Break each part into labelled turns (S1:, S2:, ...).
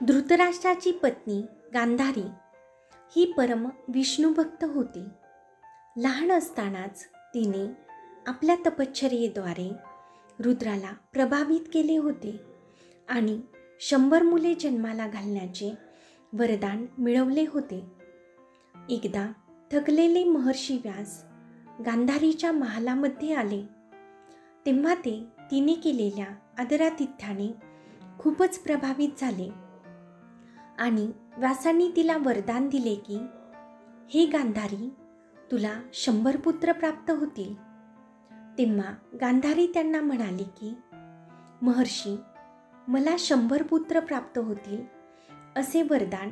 S1: धृतराष्ट्राची पत्नी गांधारी ही परम विष्णुभक्त होती. लहान असतानाच तिने आपल्या तपश्चर्येद्वारे रुद्राला प्रभावित केले होते आणि 100 मुले जन्माला घालण्याचे वरदान मिळवले होते. एकदा थकलेले महर्षी व्यास गांधारीच्या महालामध्ये आले तेव्हा ते तिने केलेल्या आदरातिथ्याने खूपच प्रभावित झाले आणि व्यासांनी तिला वरदान दिले की, हे गांधारी, तुला 100 पुत्र प्राप्त होतील. तेव्हा गांधारी त्यांना म्हणाली की, महर्षी, मला 100 पुत्र प्राप्त होतील असे वरदान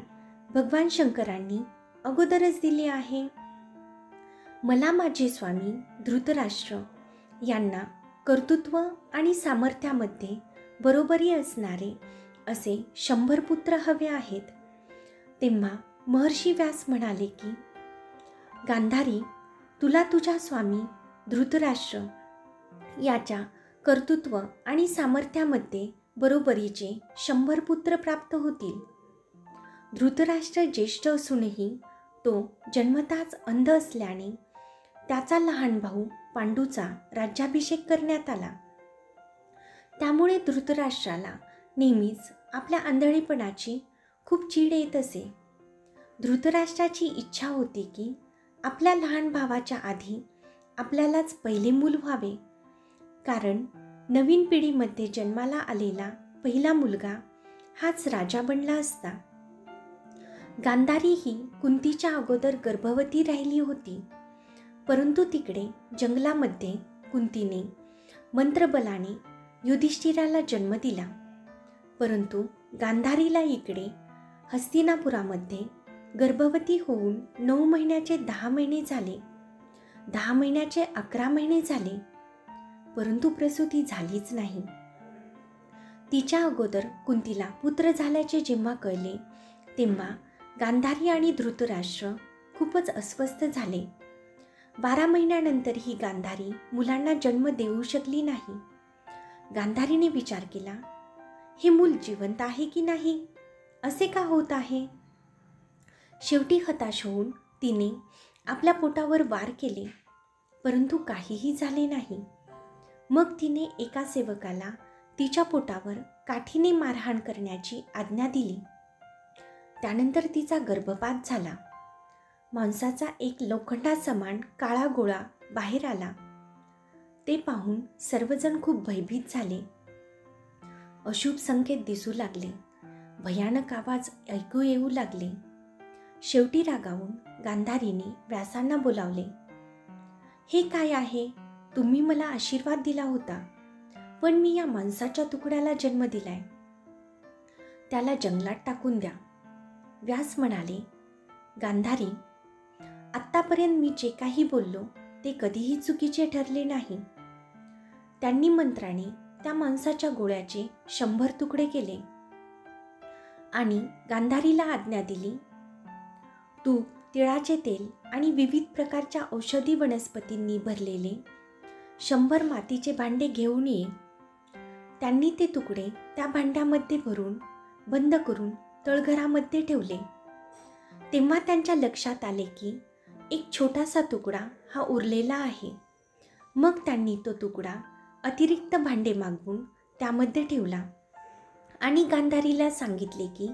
S1: भगवान शंकरांनी अगोदरच दिले आहे. मला माझे स्वामी धृतराष्ट्र यांना कर्तृत्व आणि सामर्थ्यामध्ये बरोबरी असणारे असे 100 पुत्र हवे आहेत. तेव्हा महर्षी व्यास म्हणाले की, गांधारी, तुला तुझ्या स्वामी धृतराष्ट्र याच्या कर्तृत्व आणि सामर्थ्यामध्ये बरोबरीचे 100 पुत्र प्राप्त होतील. धृतराष्ट्र ज्येष्ठ असूनही तो जन्मताच अंध असल्याने त्याचा लहान भाऊ पांडूचा राज्याभिषेक करण्यात आला. त्यामुळे धृतराष्ट्राला नेहमीच आपल्या आंधळेपणाची खूप चीड येत असे. धृतराष्ट्राची इच्छा होती की आपल्या लहान भावाच्या आधी आपल्यालाच पहिले मूल व्हावे, कारण नवीन पिढीमध्ये जन्माला आलेला पहिला मुलगा हाच राजा बनला असता. गांधारी ही कुंतीच्या अगोदर गर्भवती राहिली होती, परंतु तिकडे जंगलामध्ये कुंतीने मंत्रबलाने युधिष्ठिराला जन्म दिला. परंतु गांधारीला इकडे हस्तिनापुरामध्ये गर्भवती होऊन 9 महिन्याचे 10 महिने झाले, 10 महिन्याचे 11 महिने झाले, परंतु प्रसूती झालीच नाही. तिच्या अगोदर कुंतीला पुत्र झाल्याचे जेव्हा कळले तेव्हा गांधारी आणि धृतराष्ट्र खूपच अस्वस्थ झाले. 12 महिन्यानंतर ही गांधारी मुलांना जन्म देऊ शकली नाही. गांधारीने विचार केला, हे मूल जिवंत आहे की नाही, असे का होत आहे. शेवटी हताश होऊन तिने आपल्या पोटावर वार केले, परंतु काहीही झाले नाही. मग तिने एका सेवकाला तिच्या पोटावर काठीने मारहाण करण्याची आज्ञा दिली. त्यानंतर तिचा गर्भपात झाला. मांसाचा एक लोखंडासमान काळा गोळा बाहेर आला. ते पाहून सर्वजण खूप भयभीत झाले. अशुभ संकेत दिसू लागले, भयानक आवाज ऐकू येऊ लागले. शेवटी रागावून गांधारीने व्यासांना बोलावले. हे काय आहे, तुम्ही मला आशीर्वाद दिला होता, पण मी या मांसाच्या तुकड्याला जन्म दिलाय, त्याला जंगलात टाकून द्या. व्यास म्हणाले, गांधारी, आत्तापर्यंत मी जे काही बोललो ते कधीही चुकीचे ठरले नाही. त्यांनी मंत्राने त्या मांसाच्या गोळ्याचे 100 तुकडे केले आणि गांधारीला आज्ञा दिली, तूप, तिळाचे तेल आणि विविध प्रकारच्या औषधी वनस्पतींनी भरलेले 100 मातीचे भांडे घेऊन ये. त्यांनी ते तुकडे त्या भांड्यामध्ये भरून बंद करून तळघरामध्ये ठेवले. तेव्हा त्यांच्या लक्षात आले की एक छोटासा तुकडा हा उरलेला आहे. मग त्यांनी तो तुकडा अतिरिक्त भांडे मागवून त्यामध्ये ठेवला आणि गांधारीला सांगितले की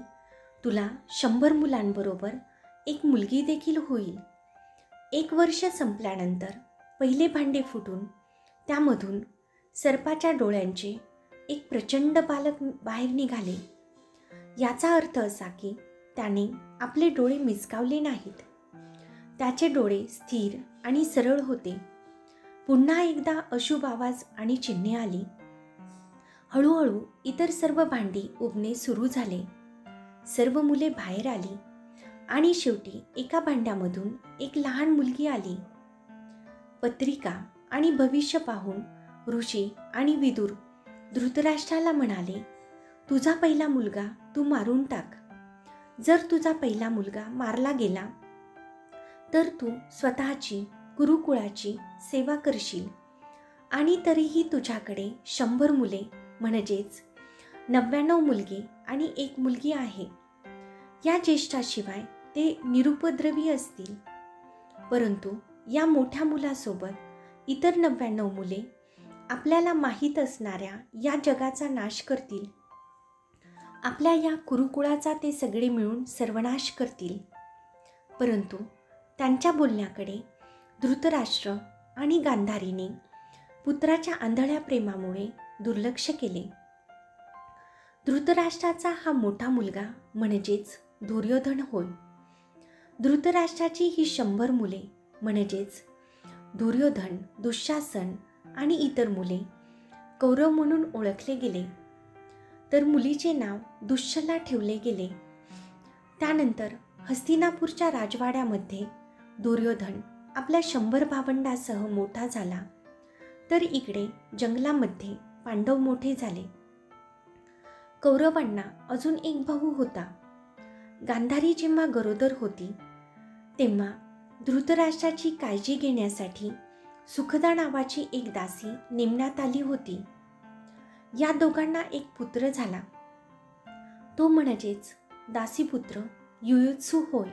S1: तुला 100 मुलांबरोबर एक मुलगी देखील होईल. 1 वर्ष संपल्यानंतर पहिले भांडे फुटून त्यामधून सर्पाच्या डोळ्यांचे एक प्रचंड बालक बाहेर निघाले. याचा अर्थ असा की त्याने आपले डोळे मिचकावले नाहीत. त्याचे डोळे स्थिर आणि सरळ होते. पुन्हा एकदा अशुभ आवाज आणि चिन्हे आली. हळूहळू इतर सर्व भांडी उबणे सुरू झाले. सर्व मुले बाहेर आली आणि शेवटी एका भांड्यामधून एक लहान मुलगी आली. पत्रिका आणि भविष्य पाहून ऋषी आणि विदुर धृतराष्ट्राला म्हणाले, तुझा पहिला मुलगा तू मारून टाक. जर तुझा पहिला मुलगा मारला गेला तर तू स्वतःची गुरुकुळाची सेवा करशील आणि तरीही तुझ्याकडे 100 मुले म्हणजेच 99 मुलगे आणि 1 मुलगी आहे. या ज्येष्ठाशिवाय ते निरुपद्रवी असतील. परंतु या मोठ्या मुलासोबत इतर 99 मुले आपल्याला माहीत असणाऱ्या या जगाचा नाश करतील. आपल्या या कुरुकुळाचा ते सगळे मिळून सर्वनाश करतील. परंतु त्यांच्या बोलण्याकडे धृतराष्ट्र आणि गांधारीने पुत्राच्या आंधळ्या प्रेमामुळे दुर्लक्ष केले. धृतराष्ट्राचा हा मोठा मुलगा म्हणजेच दुर्योधन होय. धृतराष्ट्राची ही 100 मुले म्हणजेच दुर्योधन, दुःशासन आणि इतर मुले कौरव म्हणून ओळखले गेले. तर मुलीचे नाव दुश्शला ठेवले गेले. त्यानंतर हस्तिनापूरच्या राजवाड्यामध्ये दुर्योधन आपल्या 100 भावंडासह मोठा झाला. तर इकडे जंगलामध्ये पांडव मोठे झाले. कौरवांना अजून एक भाऊ होता. गांधारी जेव्हा गरोदर होती तेव्हा धृतराष्ट्राची काळजी घेण्यासाठी सुखदा नावाची एक दासी नेमण्यात आली होती. या दोघांना एक पुत्र झाला. तो म्हणजेच दासीपुत्र युयुत्सू होय.